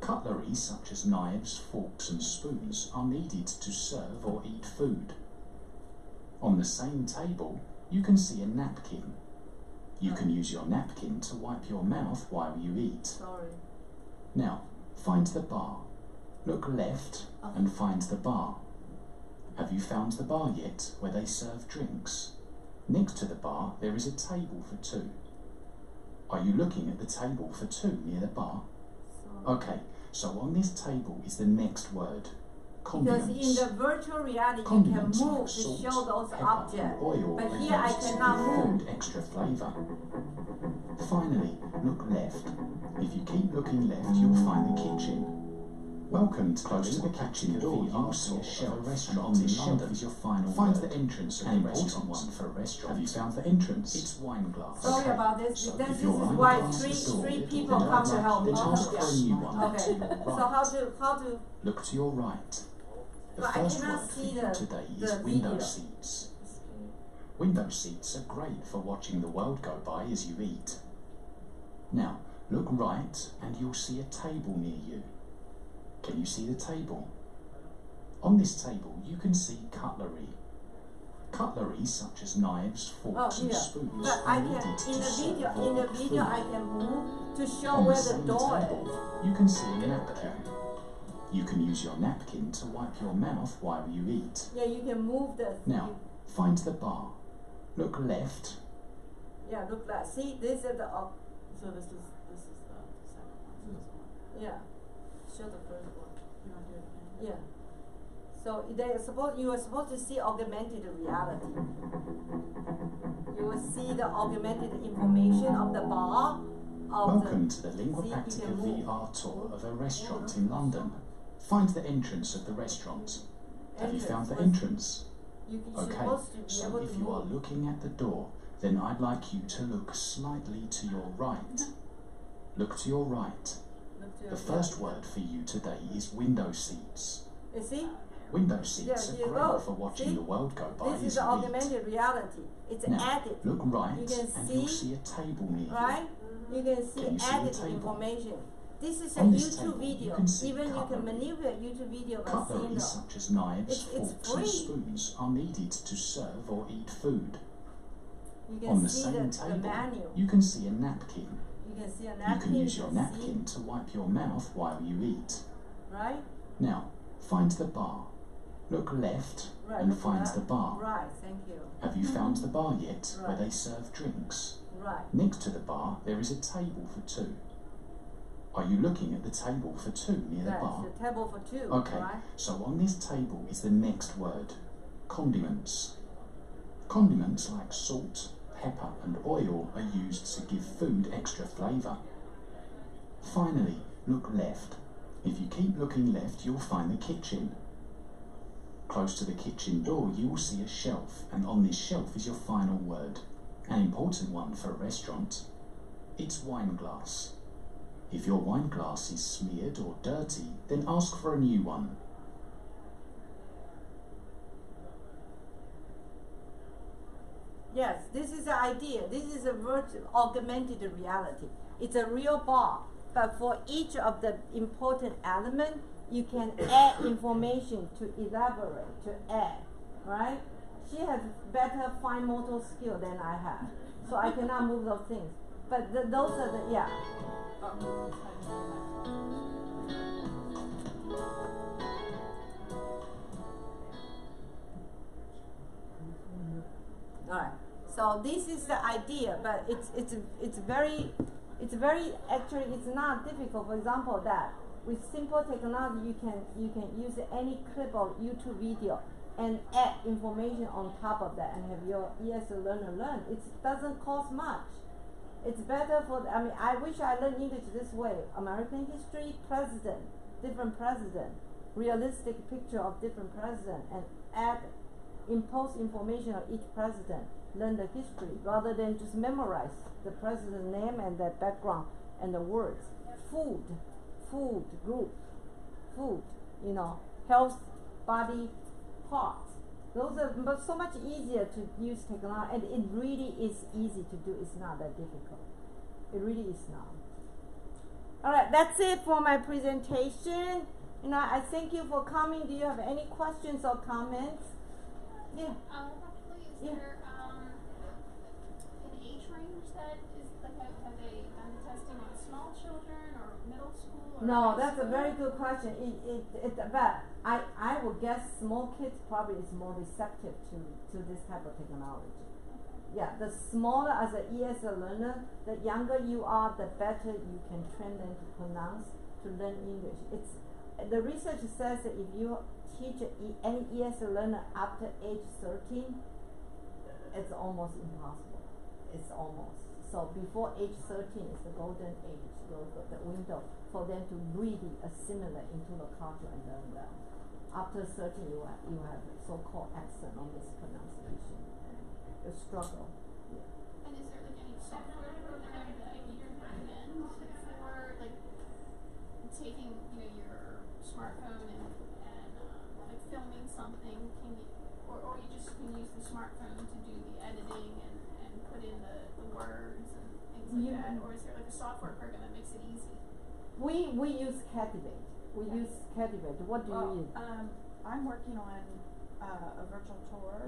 Cutlery such as knives, forks and spoons are needed to serve or eat food. On the same table you can see a napkin. You can use your napkin to wipe your mouth while you eat. Sorry. Now, find the bar. Look left and find the bar. Have you found the bar yet, where they serve drinks? Next to the bar, there is a table for 2. Are you looking at the table for 2 near the bar? Okay, so on this table is the next word. Condiments. Because in the virtual reality, Condiments you can move like to salt, show those pepper, objects. oil, But and here I yeast cannot give move. food extra flavour. Finally, look left. If you keep looking left, you'll find the kitchen. Welcome to close to the kitchen door. You will see a shelf, and on the shelf is your final Find word. The entrance of the restaurant. One for a restaurant. Have you found the entrance? It's wine glass. Sorry okay. about this. So this if is your wine why glass is three door, people then come to help me. Then ask for a new one. Okay. To your right. So how to? Look to your right. The But first I cannot word for see you today is the window video. seats. Window seats are great for watching the world go by as you eat. Now, look right and you'll see a table near you. Can you see the table? On this table you can see cutlery. Cutlery such as knives, forks and spoons But I are can needed to serve in or the eat video food. I can move to show On where the the same door table, is. you can see a napkin. You can use your napkin to wipe your mouth while you eat. Yeah, you can move the. Now, find the bar. Look left. Yeah, look like. See, this is the. So this is the second one. Yeah. Show the first one. You want to do it again? Yeah. So you are supposed to see augmented reality. You will see the augmented information of the bar. Welcome to the Lingua Practica VR tour of a restaurant in London. Find the entrance of the restaurant. Have you found the entrance? Okay, so if you are looking at the door, then I'd like you to look slightly to your right. Look to your right. The first word for you today is window seats. You see? Window seats are great for watching the world go by This as is you augmented reality. It's now, added. look right You can and see, you'll see a table near you. right? You can see Can you see added the table? information. This is a On this YouTube table, video. you can see Even you cutlery. can manipulate YouTube video by Cutlery seeing such as knives, it's forks and free. spoons are needed to serve or eat food. You can On the see same the table, manual. you can see a napkin. You can see a napkin. You can use your see, napkin to wipe your mouth while you eat. right? Now, find the bar. Look left Right. and look find at the that. bar. Right. Thank you. Have you found the bar yet, where Right. they serve drinks? Right. Next to the bar, there is a table for 2. Are you looking at the table for 2 near the bar? Yes, the table for 2, Okay, right? so on this table is the next word, condiments. Condiments like salt, pepper and oil are used to give food extra flavour. Finally, look left. If you keep looking left, you'll find the kitchen. Close to the kitchen door, you will see a shelf, and on this shelf is your final word. An important one for a restaurant. It's wine glass. If your wine glass is smeared or dirty, then ask for a new one. Yes, this is the idea. This is a augmented reality. It's a real bar, but for each of the important element, you can add information to elaborate, to add, right? She has better fine motor skill than I have, so I cannot move those things. But those are the, yeah. Alright, so this is the idea, but it's very actually it's not difficult. For example, that with simple technology you can use any clip of YouTube video and add information on top of that and have your ESL learner learn. It doesn't cost much. It's better for, I mean, I wish I learned English this way. American history, president, different president, realistic picture of different president, and impose information of each president, learn the history, rather than just memorize the president's name and their background and the words. Food group, you know, health, body, parts. Those are but so much easier to use technology, and it really is easy to do. It's not that difficult. It really is not. All right, that's it for my presentation. You know, I thank you for coming. Do you have any questions or comments? Yeah. Actually, is there an age range that is like have they done the testing on small children or middle school? Or No, high that's a school? very good question. But I would guess small kids probably is more receptive to this type of technology. Yeah, the smaller as an ESL learner, the younger you are, the better you can train them to pronounce, to learn English. The research says that if you teach any ESL learner after age 13, it's almost impossible. It's almost. So before age 13 is the golden age, the window for them to really assimilate into the culture and learn well. After 13, you have so-called accent or mispronunciation. A struggle. Yeah. And is there like any software program that you recommend for like taking your smartphone and like filming something? Can you or you just can use the smartphone to do the editing and put in the words and things like that? Or is there like a software program that makes it easy? We use Captivate. We use Captivate. What do you use? I'm working on a virtual tour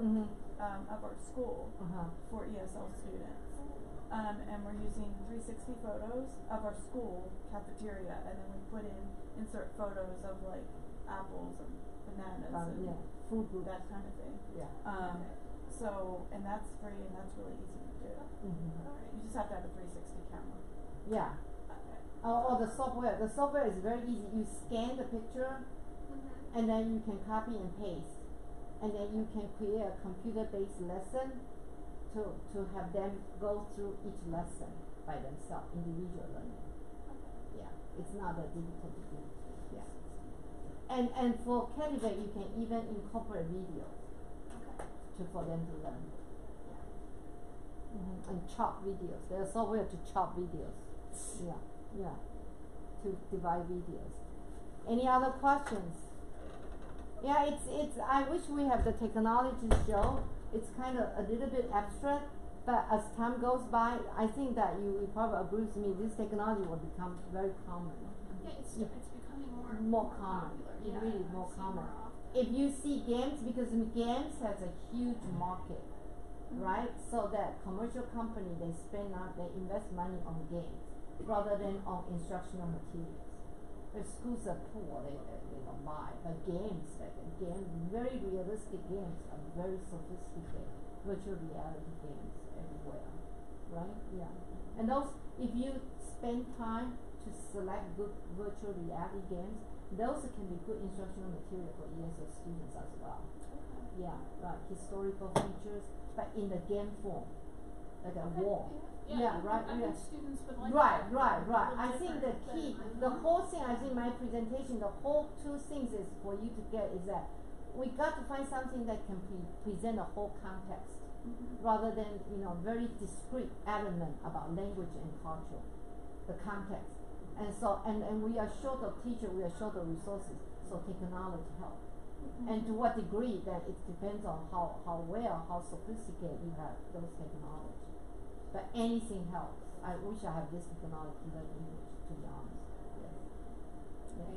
of our school for ESL students. And we're using 360 photos of our school cafeteria, and then we insert photos of like apples and bananas and food group, that kind of thing. Yeah. So, and that's free and that's really easy to do. You just have to have a 360 camera. Yeah. Oh, the software. The software is very easy. You scan the picture, and then you can copy and paste, and then you can create a computer-based lesson to have them go through each lesson by themselves, individual learning. Yeah, it's not that difficult to do. Yeah. And for Captivate, you can even incorporate videos for them to learn. Yeah. And chop videos. There's software to chop videos. Yeah. To divide videos. Any other questions? Yeah, it's. I wish we have the technology to show. It's kind of a little bit abstract, but as time goes by, I think that you probably agree with me. This technology will become very common. Yeah, it's becoming more common. popular. It really is more common. If you see games, because games has a huge market, right? So that commercial company they invest money on games rather than on instructional materials. If schools are poor, they don't buy. But games, very realistic games are very sophisticated. Virtual reality games everywhere, right? Yeah. And those, if you spend time to select good virtual reality games. Those can be good instructional material for ESL students as well. Yeah, right. Historical features, but in the game form, like a wall. Yeah, right. I think students would like Right, that. right, right. A I little think the different key, than- the whole thing, I think my presentation, the whole two things is for you to get is that we got to find something that can present a whole context, rather than, you know, very discrete element about language and culture, the context. And so, and we are short of teacher, we are short of resources, so technology helps. And to what degree, that it depends on how well, how sophisticated you have those technology. But anything helps. I wish I have this technology to learn English, to be honest. Yes. Yeah.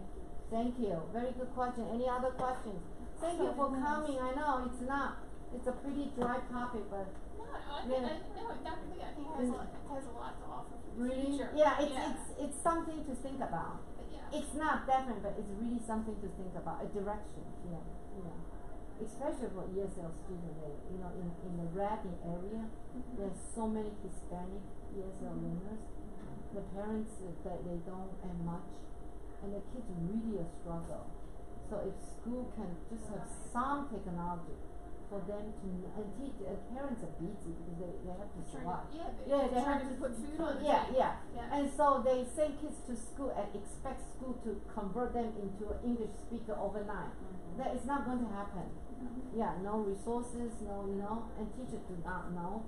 Thank you. Very good question. Any other questions? Thank you for coming. I know it's a pretty dry topic, but Dr. Lee, I think has a lot to offer for the really, future. yeah, it's something to think about. Yeah. It's not definite, but it's really something to think about. A direction, yeah. Especially for ESL students, you know, in the Reading area, there's so many Hispanic ESL learners. The parents that they don't earn much, and the kids really a struggle. So if school can just have some technology for them to and teach, parents are busy because they have to survive. They have to put food on the yeah, table. yeah. And so they send kids to school and expect school to convert them into an English speaker overnight. That is not going to happen. Yeah, no resources, no, you know, and teachers do not know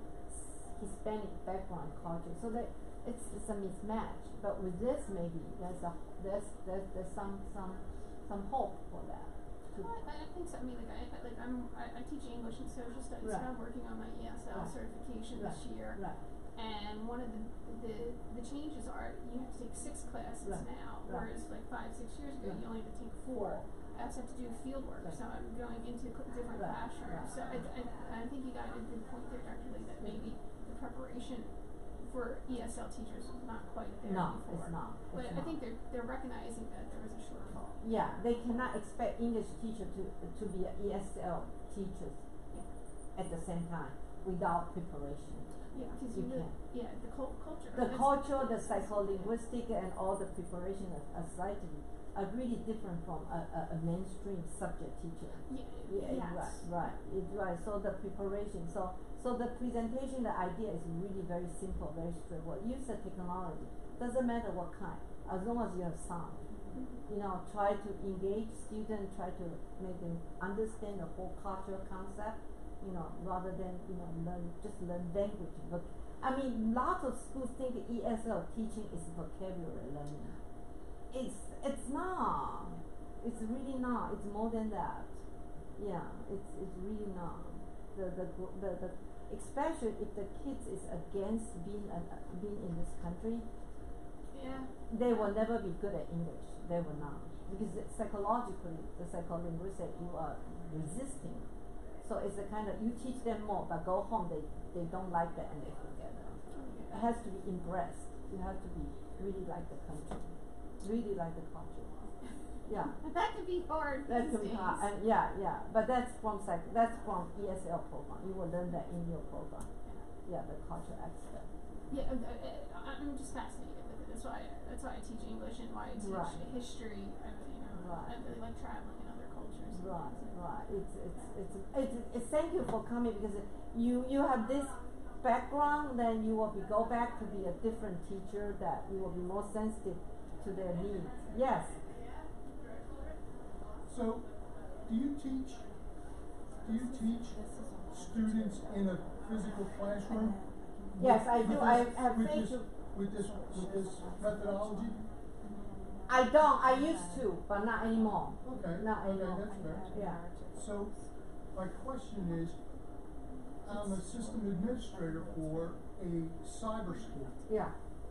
Hispanic background culture, so that it's a mismatch. But with this, maybe there's some hope for that. I think so. I mean, I teach English and social studies, Right. so I'm working on my ESL certification this year. Right. And one of the changes are you have to take 6 classes now, whereas like 5-6 years ago you only had to take 4. I also have to do field work, so I'm going into different classrooms. So I think you got a good point there, Dr. Lee, that maybe the preparation for ESL teachers was not quite there No, before. it's not. But I think they're recognizing that there was a shortfall. Yeah, they cannot expect English teacher to be an ESL teachers at the same time without preparation. Yeah, because you can. Yeah, the culture. The culture, the psycholinguistic, and all the preparation aside are really different from a mainstream subject teacher. Yes. Right. It's right. So the preparation, so the presentation, the idea is really very simple, very straightforward. Use the technology. Doesn't matter what kind, as long as you have sound. You know, try to engage students, try to make them understand the whole cultural concept. You know, rather than learn language. But I mean, lots of schools think ESL teaching is vocabulary learning. It's not. It's really not. It's more than that. Yeah, it's really not. The especially if the kids is against being in this country. Yeah. They will never be good at English. They will not, because psychologically, the psycholinguistic, you are resisting. So it's a kind of, you teach them more, but go home they don't like that and they forget it. It has to be embraced. You have to be really like the country, really like the culture. Yeah. That could be hard. That these can be days. hard. And yeah. But that's from ESL program. You will learn that in your program. Yeah, the culture aspect. Yeah, I'm just fascinated with it. That's why I teach English and why I teach history. I really like traveling in other cultures. Right. It's thank you for coming, because you have this background, then you will go back to be a different teacher, that you will be more sensitive to their needs. Yes. So, do you teach students in a physical classroom? Yes, I do. I have with this methodology. I don't. I used to, but not anymore. Okay. Not anymore. That's fair. Yeah. So, my question is, I'm a system administrator for a cyber school. Yeah.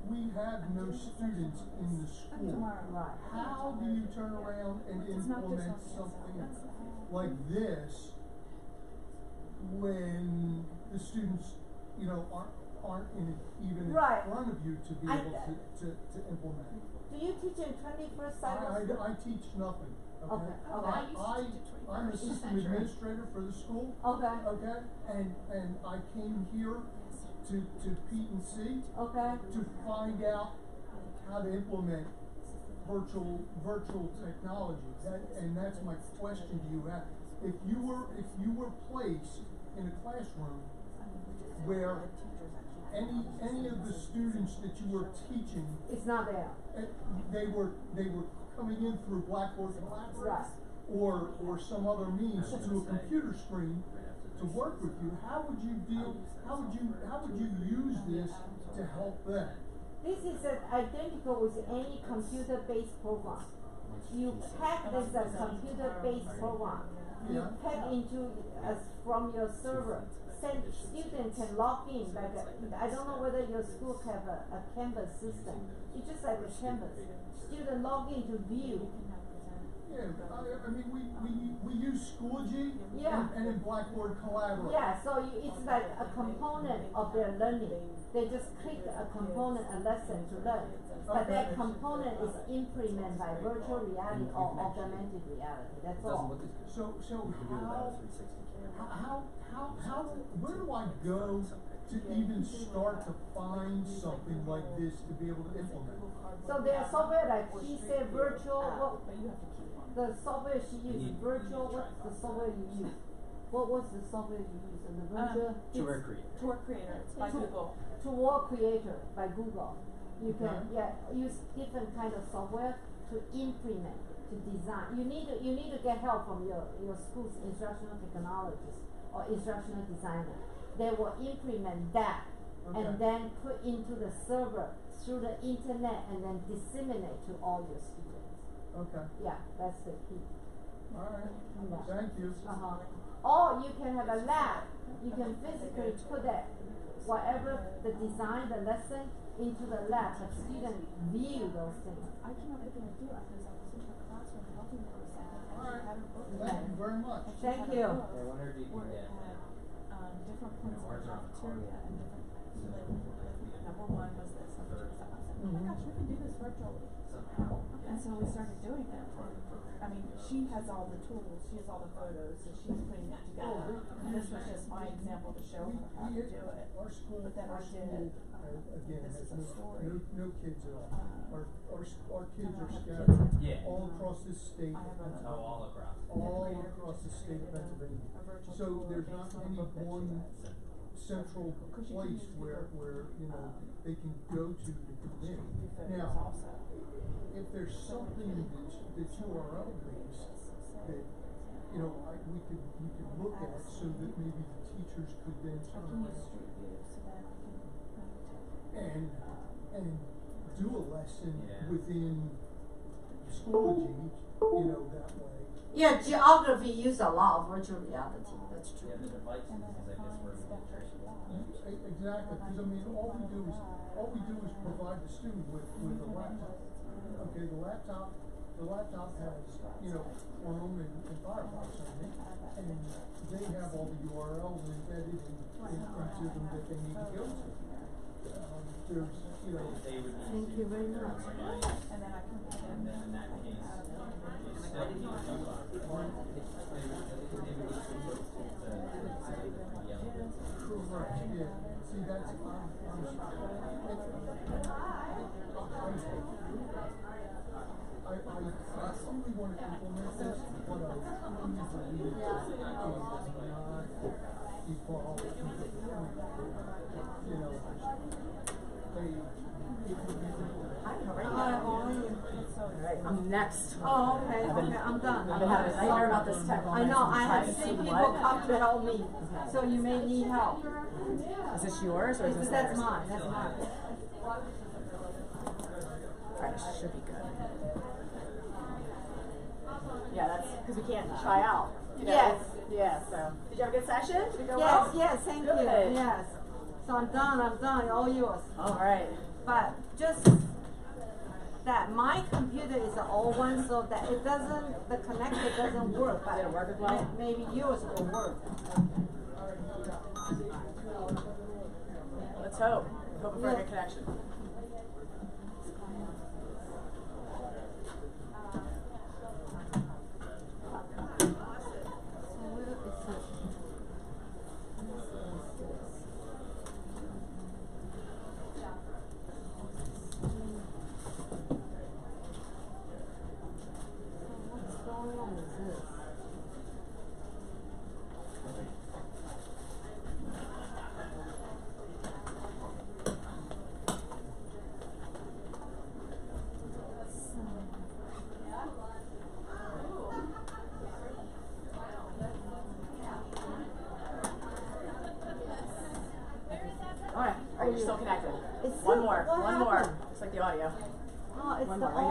We have no students in the school. Right. How do you turn around and implement something like this when the students, aren't even in front of you to be able to implement? Do you teach in 21st century? I teach nothing. Okay. I'm a system administrator for the school. Okay. Okay. And I came here to P&C. Okay. To find out how to implement virtual technology. And that's my question to you. If you were placed in a classroom where any of the students that you were teaching, It's not there. they were coming in through Blackboard Collaborate, Right. or some other means to a computer screen to work with you, how would you use this to help them? This is identical with any computer-based program. You pack this as computer-based program. You Yeah. pack into from your server. Student can log in. I don't know whether your school have a Canvas system. It's just like a Canvas. Student log in to view. Yeah, I mean, we use Schoology Yeah. and in Blackboard Collaborate. Yeah, so it's like a component of their learning. They just click a component, a lesson to learn. But Okay. that component is implemented by virtual reality or augmented reality. That's all. So how where do I go to even start to find something like this to be able to implement? So there's software like she said virtual. The software she used virtual. What's the software you use? What was the software you used? And the virtual Tour Creator by Google. Tour Creator by Google. You can use different kind of software to implement, to design. You need to get help from your school's instructional technologist or instructional designer. They will implement that and then put into the server through the internet and then disseminate to all your students. Okay. Yeah, that's the key. All right. Yeah. Thank you. Or you can have a lab. You can physically put that whatever the design, the lesson into the lab. The student view those things. I came up with an idea because I was in her classroom helping her with something. All right. Had her book Thank you very much. Thank you. Where it had different points of cafeteria and different. So like, number one was this. Number two was that. I said, oh my gosh, we can do this virtually. And so we started doing it. I mean, she has all the tools. She has all the photos, so she's putting it together. And this was just my example to show her how to do it. Our school, But then I did. again, This has is a story. no kids at all. Our kids are Yeah. scattered all across this state. I have a- all across the state of Pennsylvania. A virtual So tour there's based not on a any book that she one read. central Because you can place use where they can go to begin. Photos Now, also. if there's something that's URL based that we could look at so that maybe the teachers could then I turn can use around Street View so that I can and do a lesson within Schoology, that way. Yeah, geography use a lot of virtual reality. That's true. and then it finds stuff that she wants. Exactly, because I mean, all we do is provide the student with a laptop. Okay, the laptop has Chrome and Firefox on it, and they have all the URLs embedded into them that they need to go to. Thank you very much. And then I can put in Yeah. See, that's I really want to implement this, but I really believe it is not equality. Alright, I'm next. Oh, okay, I'm done. I've been having a nightmare about this tech. I know, I have seen people come to help me, so you may need help. Is this yours or is this That's theirs? mine, that's mine. Alright, this should be good. Yeah, that's because we can't try out. Yes. Yeah, so. Did you have a good session? Did it go Yes, well? yes, thank you, Good. yes. So I'm done, all yours. Alright. But just that my computer is an old one, so that it doesn't, the connector doesn't work. But Did it work as well? maybe yours will work. Let's hope. Hoping for a good connection. you're still connected. It's One still- more, what one more. happened? Just like the audio. Oh, it's One the more, right here.